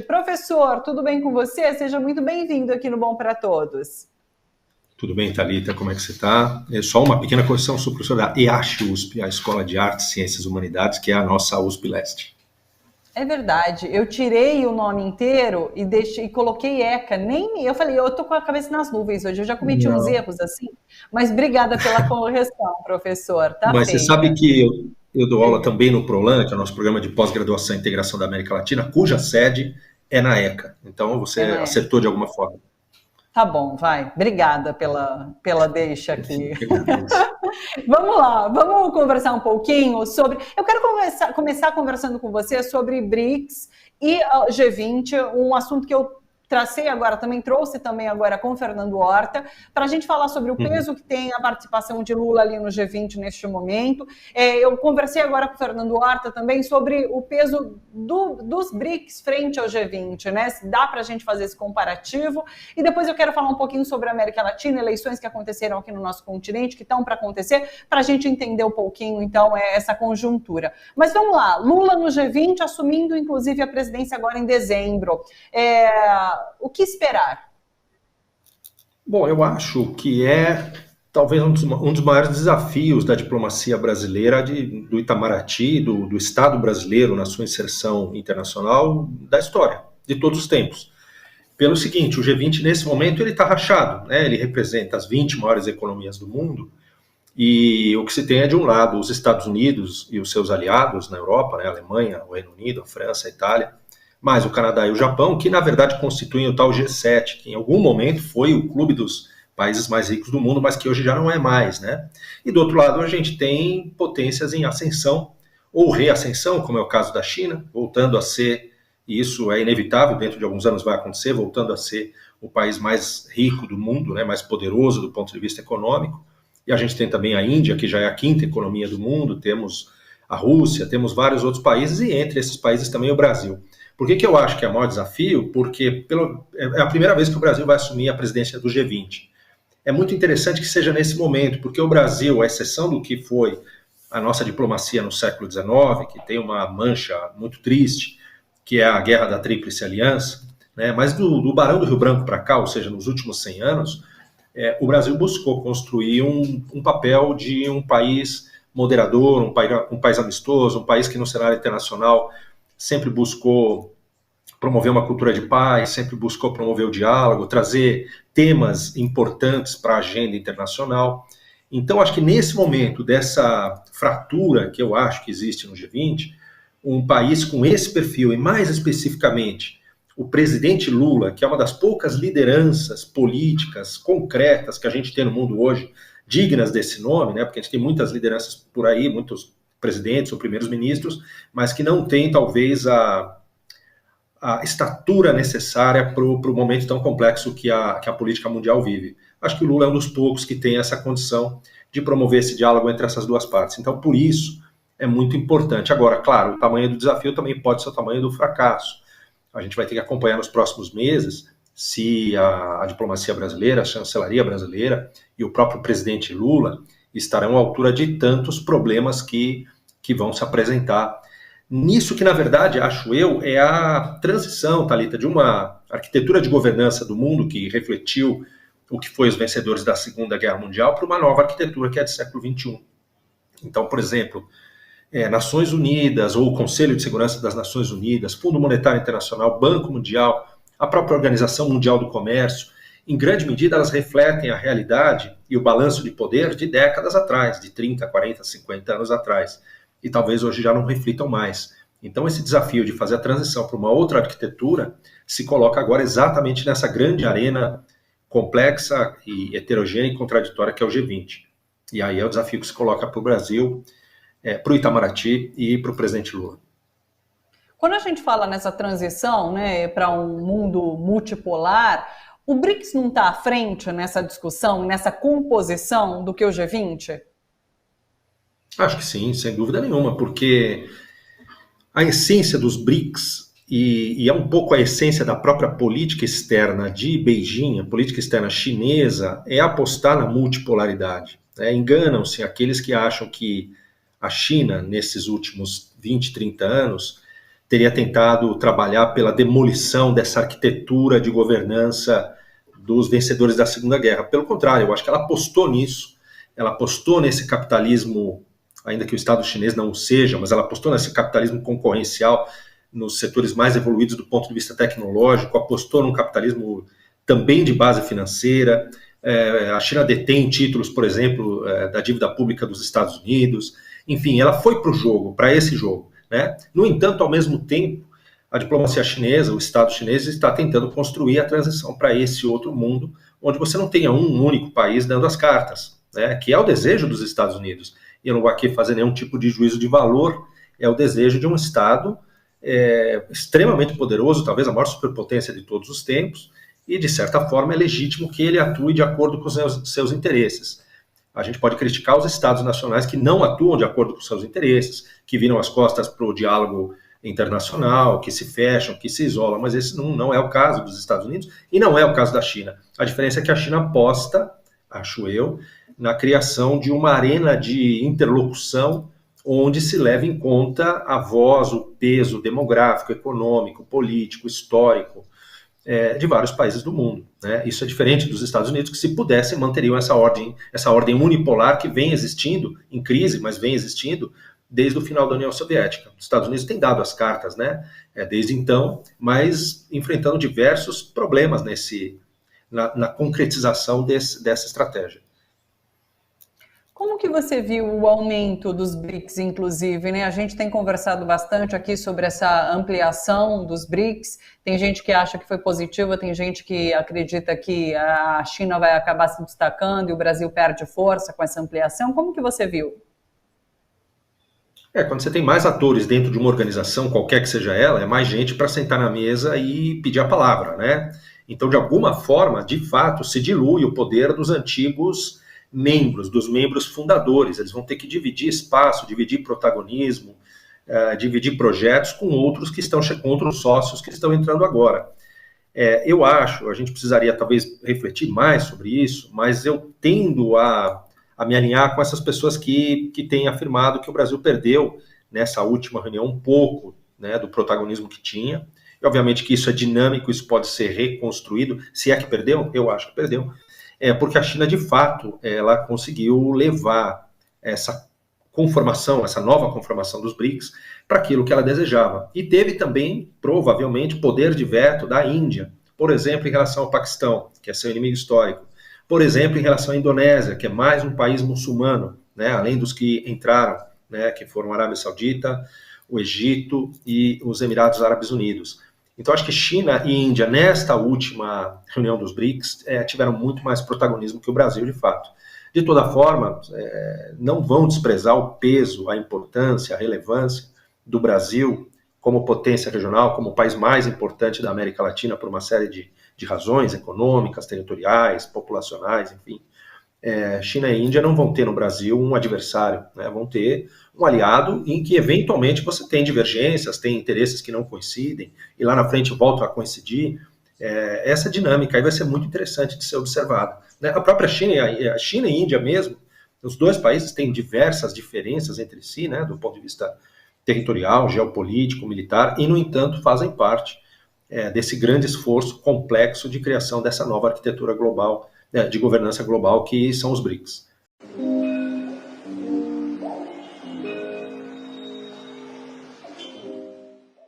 Professor, tudo bem com você? Seja muito bem-vindo aqui no Bom para Todos. Tudo bem, Thalita? Como é que você está? É só uma pequena correção, sou professor da EASH-USP, a Escola de Artes, Ciências e Humanidades, que é a nossa USP Leste. É verdade, eu tirei o nome inteiro e coloquei ECA, eu falei, eu tô com a cabeça nas nuvens hoje, eu já cometi uns erros assim, mas obrigada pela correção, professor, tá Mas você sabe feita. que eu dou aula também no PROLAN, que é o nosso programa de pós-graduação e integração da América Latina, cuja sede é na ECA. Então você acertou de alguma forma. Tá bom, vai. Obrigada pela deixa aqui. Agradeço. Vamos lá, vamos conversar um pouquinho sobre... Eu quero começar conversando com você sobre BRICS e G20, um assunto que eu trouxe também agora com o Fernando Horta, para a gente falar sobre o peso que tem a participação de Lula ali no G20 neste momento. Eu conversei agora com o Fernando Horta também sobre o peso dos BRICS frente ao G20, né? Se dá para a gente fazer esse comparativo. E depois eu quero falar um pouquinho sobre a América Latina, eleições que aconteceram aqui no nosso continente, que estão para acontecer, para a gente entender um pouquinho, então, essa conjuntura. Mas vamos lá, Lula no G20, assumindo, inclusive, a presidência agora em dezembro. O que esperar? Bom, eu acho que é talvez um dos maiores desafios da diplomacia brasileira, do Itamaraty, do Estado brasileiro na sua inserção internacional da história, de todos os tempos. Pelo seguinte, o G20 nesse momento ele está rachado, né? Ele representa as 20 maiores economias do mundo e o que se tem é de um lado os Estados Unidos e os seus aliados na Europa, né? A Alemanha, o Reino Unido, a França, a Itália, mais o Canadá e o Japão, que na verdade constituem o tal G7, que em algum momento foi o clube dos países mais ricos do mundo, mas que hoje já não é mais, né? E do outro lado a gente tem potências em ascensão ou reascensão, como é o caso da China, voltando a ser, e isso é inevitável, dentro de alguns anos vai acontecer, voltando a ser o país mais rico do mundo, né, mais poderoso do ponto de vista econômico. E a gente tem também a Índia, que já é a quinta economia do mundo, temos a Rússia, temos vários outros países, e entre esses países também o Brasil. Por que eu acho que é o maior desafio? Porque é a primeira vez que o Brasil vai assumir a presidência do G20. É muito interessante que seja nesse momento, porque o Brasil, à exceção do que foi a nossa diplomacia no século XIX, que tem uma mancha muito triste, que é a Guerra da Tríplice Aliança, né? Mas do Barão do Rio Branco para cá, ou seja, nos últimos 100 anos, o Brasil buscou construir um papel de um país moderador, um país amistoso, um país que no cenário internacional sempre buscou promover uma cultura de paz, sempre buscou promover o diálogo, trazer temas importantes para a agenda internacional. Então, acho que nesse momento dessa fratura que eu acho que existe no G20, um país com esse perfil, e mais especificamente o presidente Lula, que é uma das poucas lideranças políticas concretas que a gente tem no mundo hoje, dignas desse nome, né? Porque a gente tem muitas lideranças por aí, muitos presidentes ou primeiros ministros, mas que não tem talvez a estatura necessária para o momento tão complexo que a política mundial vive. Acho que o Lula é um dos poucos que tem essa condição de promover esse diálogo entre essas duas partes. Então, por isso, é muito importante. Agora, claro, o tamanho do desafio também pode ser o tamanho do fracasso. A gente vai ter que acompanhar nos próximos meses se a diplomacia brasileira, a chancelaria brasileira e o próprio presidente Lula estarão à altura de tantos problemas que vão se apresentar. Nisso que, na verdade, acho eu, é a transição, Thalita, de uma arquitetura de governança do mundo que refletiu o que foi os vencedores da Segunda Guerra Mundial para uma nova arquitetura que é do século XXI. Então, por exemplo, Nações Unidas ou o Conselho de Segurança das Nações Unidas, Fundo Monetário Internacional, Banco Mundial, a própria Organização Mundial do Comércio, em grande medida elas refletem a realidade e o balanço de poder de décadas atrás, de 30, 40, 50 anos atrás. E talvez hoje já não reflitam mais. Então esse desafio de fazer a transição para uma outra arquitetura se coloca agora exatamente nessa grande arena complexa e heterogênea e contraditória que é o G20. E aí é o desafio que se coloca para o Brasil, para o Itamaraty e para o presidente Lula. Quando a gente fala nessa transição, né, para um mundo multipolar, o BRICS não está à frente nessa discussão, nessa composição do que o G20? Acho que sim, sem dúvida nenhuma, porque a essência dos BRICS, e é um pouco a essência da própria política externa de Beijing, a política externa chinesa, é apostar na multipolaridade. Enganam-se aqueles que acham que a China, nesses últimos 20, 30 anos, teria tentado trabalhar pela demolição dessa arquitetura de governança dos vencedores da Segunda Guerra. Pelo contrário, eu acho que ela apostou nisso, ela apostou nesse capitalismo, ainda que o Estado chinês não o seja, mas ela apostou nesse capitalismo concorrencial nos setores mais evoluídos do ponto de vista tecnológico, apostou num capitalismo também de base financeira. A China detém títulos, por exemplo, da dívida pública dos Estados Unidos. Enfim, ela foi para o jogo, para esse jogo, né? No entanto, ao mesmo tempo, a diplomacia chinesa, o Estado chinês, está tentando construir a transição para esse outro mundo, onde você não tenha um único país dando as cartas, né? Que é o desejo dos Estados Unidos. E eu não vou aqui fazer nenhum tipo de juízo de valor, é o desejo de um Estado extremamente poderoso, talvez a maior superpotência de todos os tempos, e de certa forma é legítimo que ele atue de acordo com os seus interesses. A gente pode criticar os Estados nacionais que não atuam de acordo com seus interesses, que viram as costas para o diálogo internacional, que se fecham, que se isolam, mas esse não é o caso dos Estados Unidos e não é o caso da China. A diferença é que a China aposta, acho eu, na criação de uma arena de interlocução onde se leva em conta a voz, o peso demográfico, econômico, político, histórico de vários países do mundo, né? Isso é diferente dos Estados Unidos, que se pudessem manteriam essa ordem unipolar que vem existindo, em crise, mas vem existindo desde o final da União Soviética. Os Estados Unidos têm dado as cartas, né? Desde então, mas enfrentando diversos problemas na concretização dessa estratégia. Como que você viu o aumento dos BRICS, inclusive, né? A gente tem conversado bastante aqui sobre essa ampliação dos BRICS. Tem gente que acha que foi positiva, tem gente que acredita que a China vai acabar se destacando e o Brasil perde força com essa ampliação. Como que você viu? Quando você tem mais atores dentro de uma organização, qualquer que seja ela, é mais gente para sentar na mesa e pedir a palavra, né? Então, de alguma forma, de fato, se dilui o poder dos antigos membros, dos membros fundadores. Eles vão ter que dividir espaço, dividir protagonismo, dividir projetos com outros outros sócios que estão entrando agora. Eu acho, a gente precisaria talvez refletir mais sobre isso, mas eu tendo a me alinhar com essas pessoas que têm afirmado que o Brasil perdeu nessa última reunião um pouco, né, do protagonismo que tinha. E obviamente que isso é dinâmico, isso pode ser reconstruído. Se é que perdeu, eu acho que perdeu. Porque a China, de fato, ela conseguiu levar essa conformação, essa nova conformação dos BRICS para aquilo que ela desejava. E teve também, provavelmente, poder de veto da Índia, por exemplo, em relação ao Paquistão, que é seu inimigo histórico. Por exemplo, em relação à Indonésia, que é mais um país muçulmano, né, além dos que entraram, né, que foram a Arábia Saudita, o Egito e os Emirados Árabes Unidos. Então, acho que China e Índia, nesta última reunião dos BRICS, tiveram muito mais protagonismo que o Brasil, de fato. De toda forma, não vão desprezar o peso, a importância, a relevância do Brasil como potência regional, como o país mais importante da América Latina por uma série de razões econômicas, territoriais, populacionais, enfim. China e Índia não vão ter no Brasil um adversário, né? Vão ter um aliado em que eventualmente você tem divergências, tem interesses que não coincidem, e lá na frente voltam a coincidir. Essa dinâmica aí vai ser muito interessante de ser observada, né? A própria China e Índia mesmo, os dois países têm diversas diferenças entre si, né, do ponto de vista territorial, geopolítico, militar, e no entanto fazem parte desse grande esforço complexo de criação dessa nova arquitetura global, de governança global, que são os BRICS.